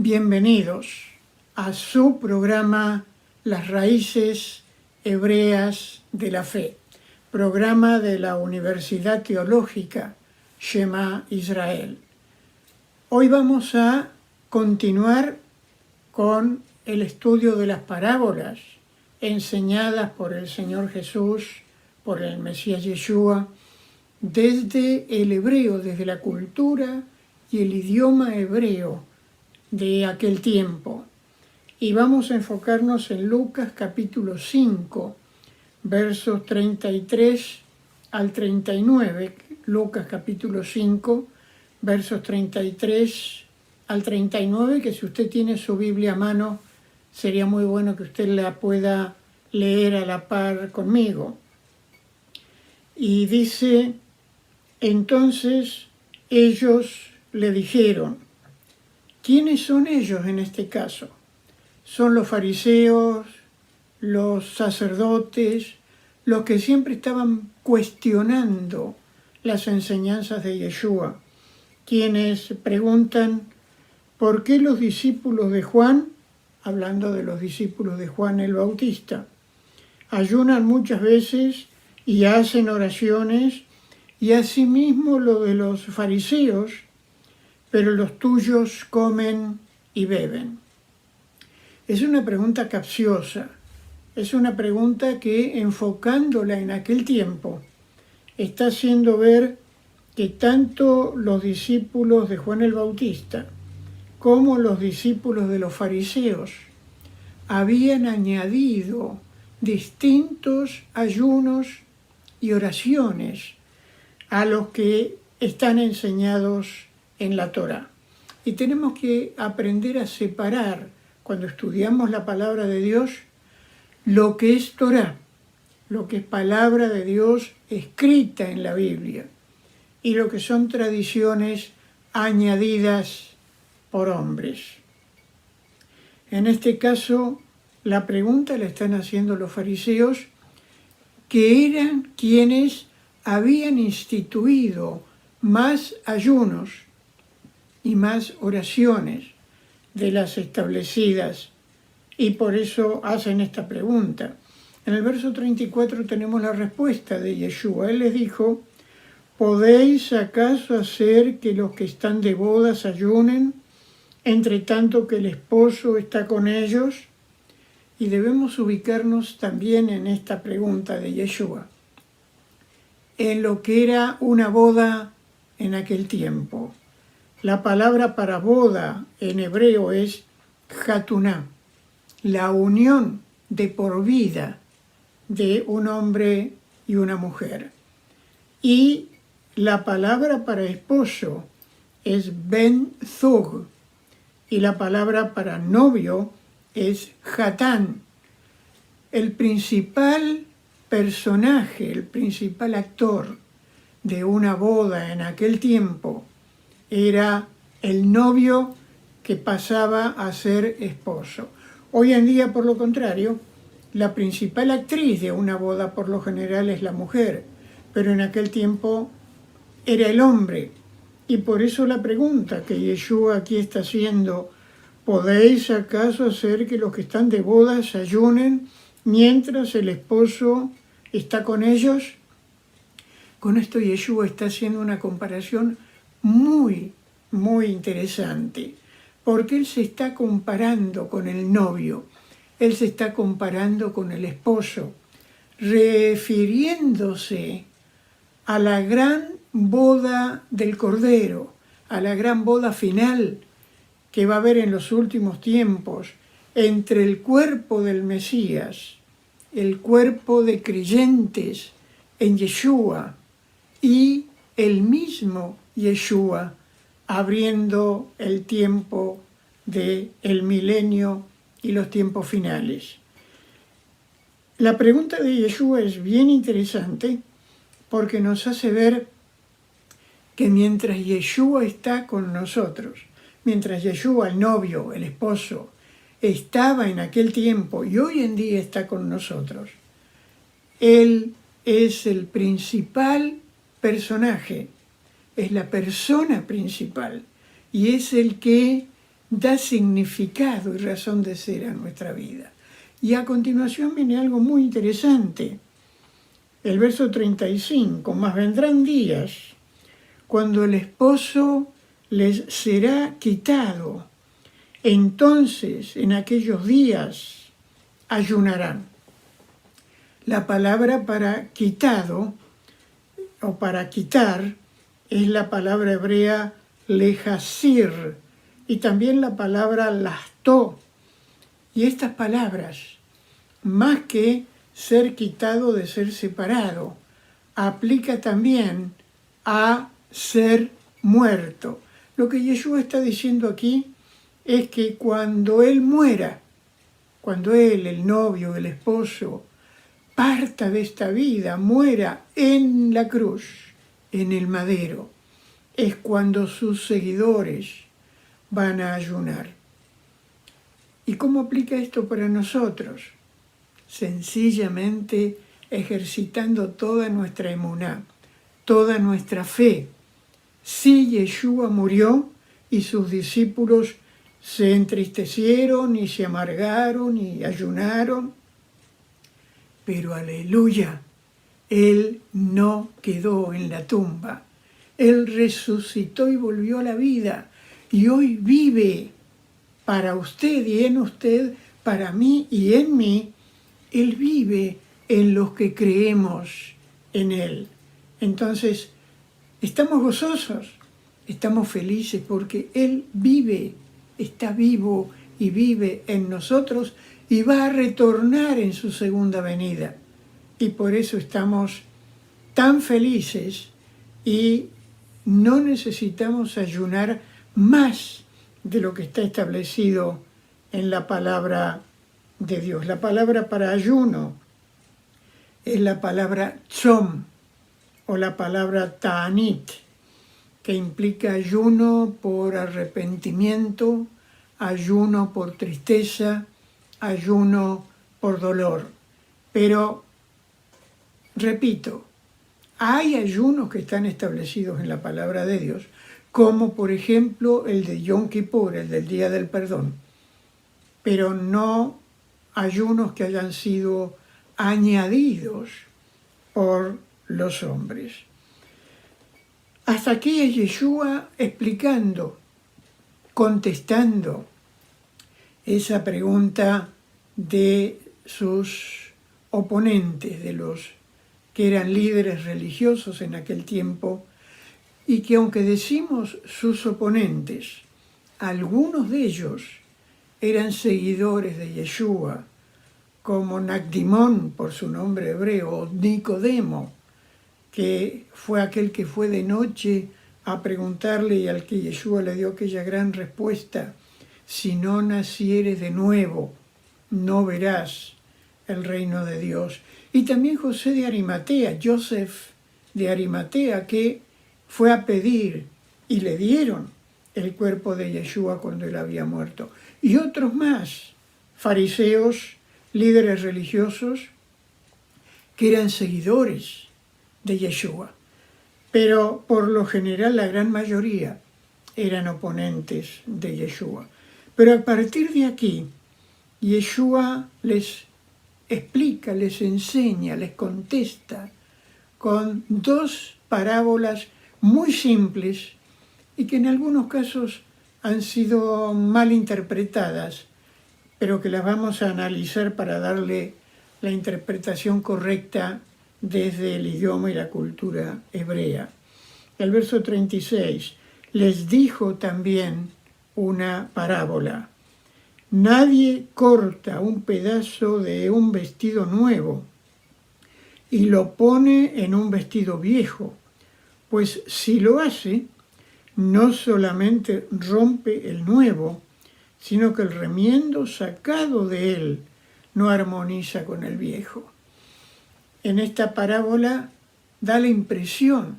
Bienvenidos a su programa Las Raíces Hebreas de la Fe, programa de la Universidad Teológica Shema Israel. Hoy vamos a continuar con el estudio de las parábolas enseñadas por el Señor Jesús, por el Mesías Yeshua, desde el hebreo, desde la cultura y el idioma hebreo de aquel tiempo. Y vamos a enfocarnos en Lucas capítulo 5, versos 33 al 39. Lucas capítulo 5, versos 33 al 39, que si usted tiene su Biblia a mano, sería muy bueno que usted la pueda leer a la par conmigo. Y dice: entonces ellos le dijeron. ¿Quiénes son ellos en este caso? Son los fariseos, los sacerdotes, los que siempre estaban cuestionando las enseñanzas de Yeshua, quienes preguntan por qué los discípulos de Juan, hablando de los discípulos de Juan el Bautista, ayunan muchas veces y hacen oraciones, y asimismo lo de los fariseos, pero los tuyos comen y beben. Es una pregunta capciosa, es una pregunta que, enfocándola en aquel tiempo, está haciendo ver que tanto los discípulos de Juan el Bautista como los discípulos de los fariseos habían añadido distintos ayunos y oraciones a los que están enseñados en la Torá. Y tenemos que aprender a separar, cuando estudiamos la palabra de Dios, lo que es Torá, lo que es palabra de Dios escrita en la Biblia, y lo que son tradiciones añadidas por hombres. En este caso, la pregunta la están haciendo los fariseos, que eran quienes habían instituido más ayunos y más oraciones de las establecidas, y por eso hacen esta pregunta. En el verso 34 tenemos la respuesta de Yeshua. Él les dijo: ¿podéis acaso hacer que los que están de bodas ayunen, entre tanto que el esposo está con ellos? Y debemos ubicarnos también en esta pregunta de Yeshua, en lo que era una boda en aquel tiempo. La palabra para boda en hebreo es jatuná, la unión de por vida de un hombre y una mujer. Y la palabra para esposo es ben zug, y la palabra para novio es jatán. El principal personaje, el principal actor de una boda en aquel tiempo era el novio que pasaba a ser esposo. Hoy en día, por lo contrario, la principal actriz de una boda por lo general es la mujer, pero en aquel tiempo era el hombre. Y por eso la pregunta que Yeshua aquí está haciendo: ¿podéis acaso hacer que los que están de bodas ayunen mientras el esposo está con ellos? Con esto Yeshua está haciendo una comparación muy interesante, porque él se está comparando con el novio, él se está comparando con el esposo, refiriéndose a la gran boda del Cordero, a la gran boda final que va a haber en los últimos tiempos entre el cuerpo del Mesías, el cuerpo de creyentes en Yeshua, y el mismo Yeshua, abriendo el tiempo del milenio y los tiempos finales. La pregunta de Yeshua es bien interesante porque nos hace ver que mientras Yeshua está con nosotros, mientras Yeshua, el novio, el esposo, estaba en aquel tiempo y hoy en día está con nosotros, Él es el principal personaje, es la persona principal, y es el que da significado y razón de ser a nuestra vida. Y a continuación viene algo muy interesante. El verso 35, mas vendrán días cuando el esposo les será quitado. Entonces, en aquellos días, ayunarán. La palabra para quitado o para quitar es la palabra hebrea lejasir y también la palabra lastó. Y estas palabras, más que ser quitado de ser separado, aplica también a ser muerto. Lo que Yeshua está diciendo aquí es que cuando él muera, cuando él, el novio, el esposo, parta de esta vida, muera en la cruz, en el madero, es cuando sus seguidores van a ayunar. ¿Y cómo aplica esto para nosotros? Sencillamente ejercitando toda nuestra emuná, toda nuestra fe. Sí, Yeshua murió y sus discípulos se entristecieron y se amargaron y ayunaron, pero aleluya, Él no quedó en la tumba. Él resucitó y volvió a la vida y hoy vive para usted y en usted, para mí y en mí. Él vive en los que creemos en Él. Entonces, estamos gozosos, estamos felices porque Él vive, está vivo y vive en nosotros y va a retornar en su segunda venida. Y por eso estamos tan felices y no necesitamos ayunar más de lo que está establecido en la palabra de Dios. La palabra para ayuno es la palabra tzom o la palabra ta'anit, que implica ayuno por arrepentimiento, ayuno por tristeza, ayuno por dolor. Pero, repito, hay ayunos que están establecidos en la palabra de Dios, como por ejemplo el de Yom Kippur, el del Día del Perdón, pero no ayunos que hayan sido añadidos por los hombres. Hasta aquí es Yeshua explicando, contestando esa pregunta de sus oponentes, de los que eran líderes religiosos en aquel tiempo, y que aunque decimos sus oponentes, algunos de ellos eran seguidores de Yeshua, como Nacdimón, por su nombre hebreo, o Nicodemo, que fue aquel que fue de noche a preguntarle y al que Yeshua le dio aquella gran respuesta: si no nacieres de nuevo, no verás el reino de Dios. Y también José de Arimatea, Joseph de Arimatea, que fue a pedir y le dieron el cuerpo de Yeshua cuando él había muerto. Y otros más, fariseos, líderes religiosos, que eran seguidores de Yeshua. Pero por lo general la gran mayoría eran oponentes de Yeshua. Pero a partir de aquí, Yeshua les explica, les enseña, les contesta con dos parábolas muy simples y que en algunos casos han sido mal interpretadas, pero que las vamos a analizar para darle la interpretación correcta desde el idioma y la cultura hebrea. El verso 36, les dijo también una parábola. Nadie corta un pedazo de un vestido nuevo y lo pone en un vestido viejo, pues si lo hace, no solamente rompe el nuevo, sino que el remiendo sacado de él no armoniza con el viejo. En esta parábola da la impresión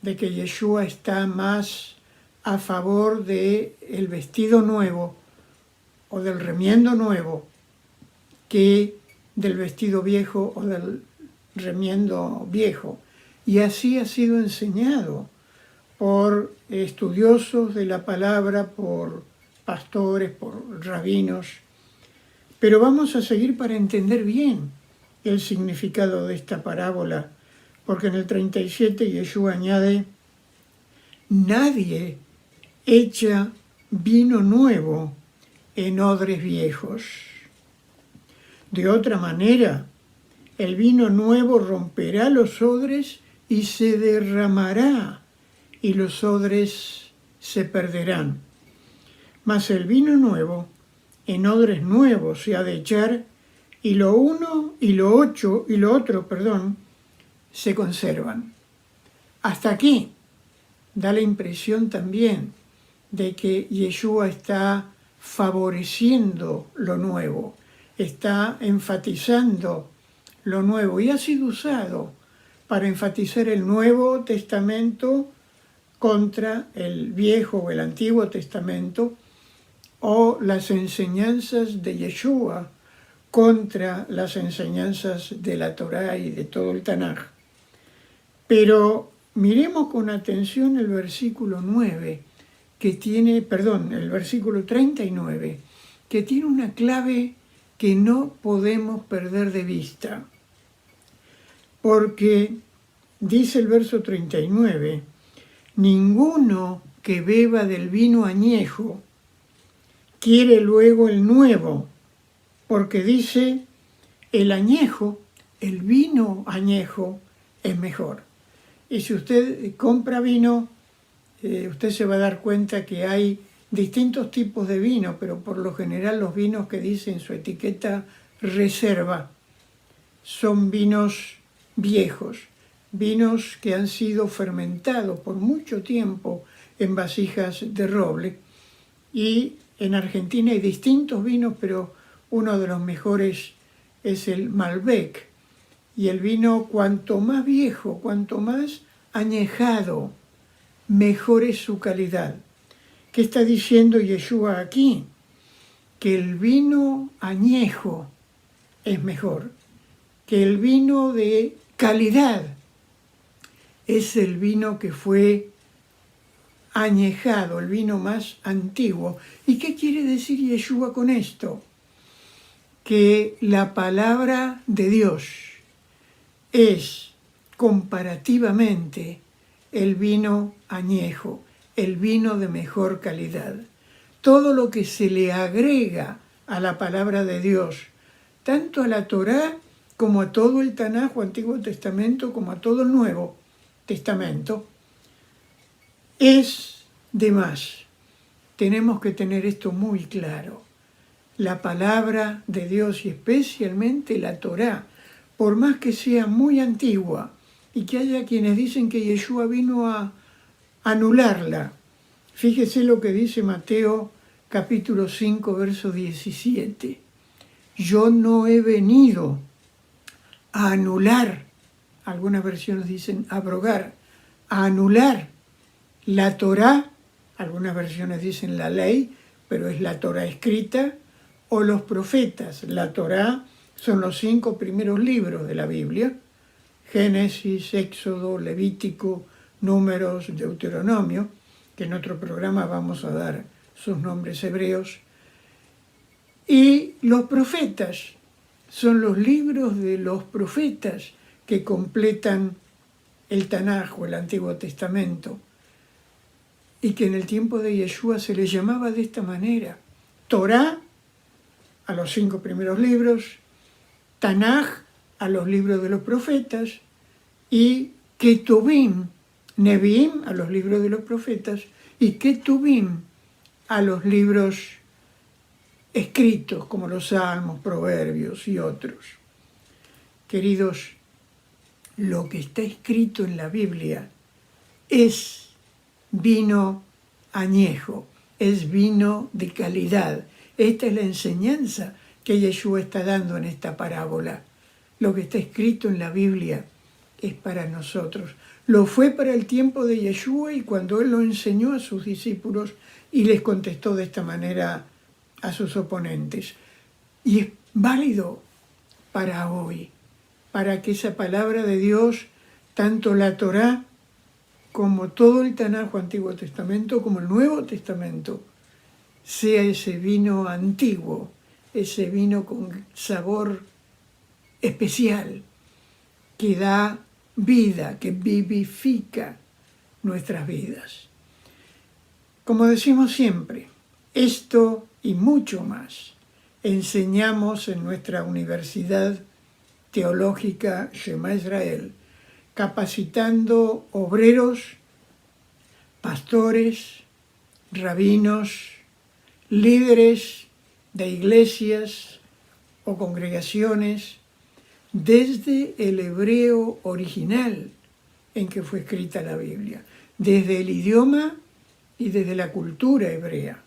de que Yeshua está más a favor del vestido nuevo o del remiendo nuevo que del vestido viejo o del remiendo viejo. Y así ha sido enseñado por estudiosos de la palabra, por pastores, por rabinos. Pero vamos a seguir para entender bien el significado de esta parábola, porque en el 37 Yeshua añade: nadie echa vino nuevo en odres viejos. De otra manera, el vino nuevo romperá los odres y se derramará, y los odres se perderán. Mas el vino nuevo en odres nuevos se ha de echar, y lo uno y lo otro, se conservan. Hasta aquí da la impresión también de que Yeshua está favoreciendo lo nuevo, está enfatizando lo nuevo, y ha sido usado para enfatizar el Nuevo Testamento contra el Viejo o el Antiguo Testamento, o las enseñanzas de Yeshua contra las enseñanzas de la Torá y de todo el Tanaj. Pero miremos con atención el versículo 9, el versículo 39, que tiene una clave que no podemos perder de vista. Porque dice el verso 39, ninguno que beba del vino añejo quiere luego el nuevo, porque dice, el añejo, el vino añejo es mejor. Y si usted compra vino, usted se va a dar cuenta que hay distintos tipos de vino, pero por lo general los vinos que dicen su etiqueta reserva son vinos viejos, vinos que han sido fermentados por mucho tiempo en vasijas de roble. Y en Argentina hay distintos vinos, pero uno de los mejores es el Malbec. Y el vino, cuanto más viejo, cuanto más añejado, mejor es su calidad. ¿Qué está diciendo Yeshua aquí? Que el vino añejo es mejor, que el vino de calidad es el vino que fue añejado, el vino más antiguo. ¿Y qué quiere decir Yeshua con esto? Que la palabra de Dios es comparativamente el vino añejo, el vino de mejor calidad. Todo lo que se le agrega a la palabra de Dios, tanto a la Torá como a todo el Tanaj o Antiguo Testamento, como a todo el Nuevo Testamento, es de más. Tenemos que tener esto muy claro. La palabra de Dios, y especialmente la Torá, por más que sea muy antigua, y que haya quienes dicen que Yeshua vino a anularla. Fíjese lo que dice Mateo capítulo 5, verso 17. Yo no he venido a anular, algunas versiones dicen abrogar, a anular la Torá, algunas versiones dicen la ley, pero es la Torá escrita, o los profetas. La Torá son los 5 primeros libros de la Biblia: Génesis, Éxodo, Levítico, Números, Deuteronomio, que en otro programa vamos a dar sus nombres hebreos. Y los profetas son los libros de los profetas que completan el Tanaj o el Antiguo Testamento, y que en el tiempo de Yeshua se les llamaba de esta manera: Torá a los 5 primeros libros, Tanaj a los libros de los profetas, y Ketuvim, Neviim a los libros de los profetas, y Ketuvim a los libros escritos, como los Salmos, Proverbios y otros. Queridos, lo que está escrito en la Biblia es vino añejo, es vino de calidad. Esta es la enseñanza que Yeshua está dando en esta parábola. Lo que está escrito en la Biblia es para nosotros. Lo fue para el tiempo de Yeshua, y cuando Él lo enseñó a sus discípulos y les contestó de esta manera a sus oponentes. Y es válido para hoy, para que esa palabra de Dios, tanto la Torá como todo el Tanaj o Antiguo Testamento, como el Nuevo Testamento, sea ese vino antiguo, ese vino con sabor especial, que da vida, que vivifica nuestras vidas. Como decimos siempre, esto y mucho más enseñamos en nuestra Universidad Teológica Shema Israel, capacitando obreros, pastores, rabinos, líderes de iglesias o congregaciones desde el hebreo original en que fue escrita la Biblia, desde el idioma y desde la cultura hebrea,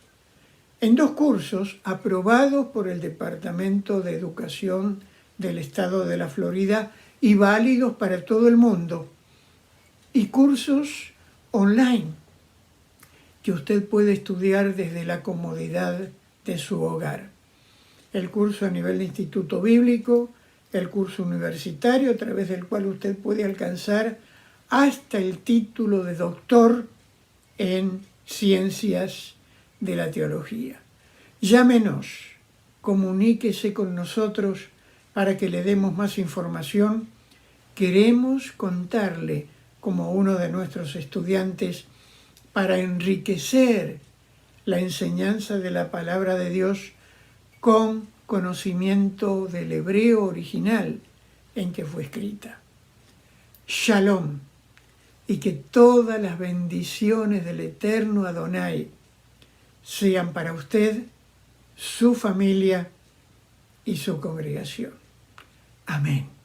en 2 cursos aprobados por el Departamento de Educación del Estado de la Florida y válidos para todo el mundo, y cursos online que usted puede estudiar desde la comodidad de su hogar. El curso a nivel de instituto bíblico, el curso universitario a través del cual usted puede alcanzar hasta el título de doctor en ciencias de la teología. Llámenos, comuníquese con nosotros para que le demos más información. Queremos contarle como uno de nuestros estudiantes para enriquecer la enseñanza de la palabra de Dios con conocimiento del hebreo original en que fue escrita. Shalom, y que todas las bendiciones del eterno Adonai sean para usted, su familia y su congregación. Amén.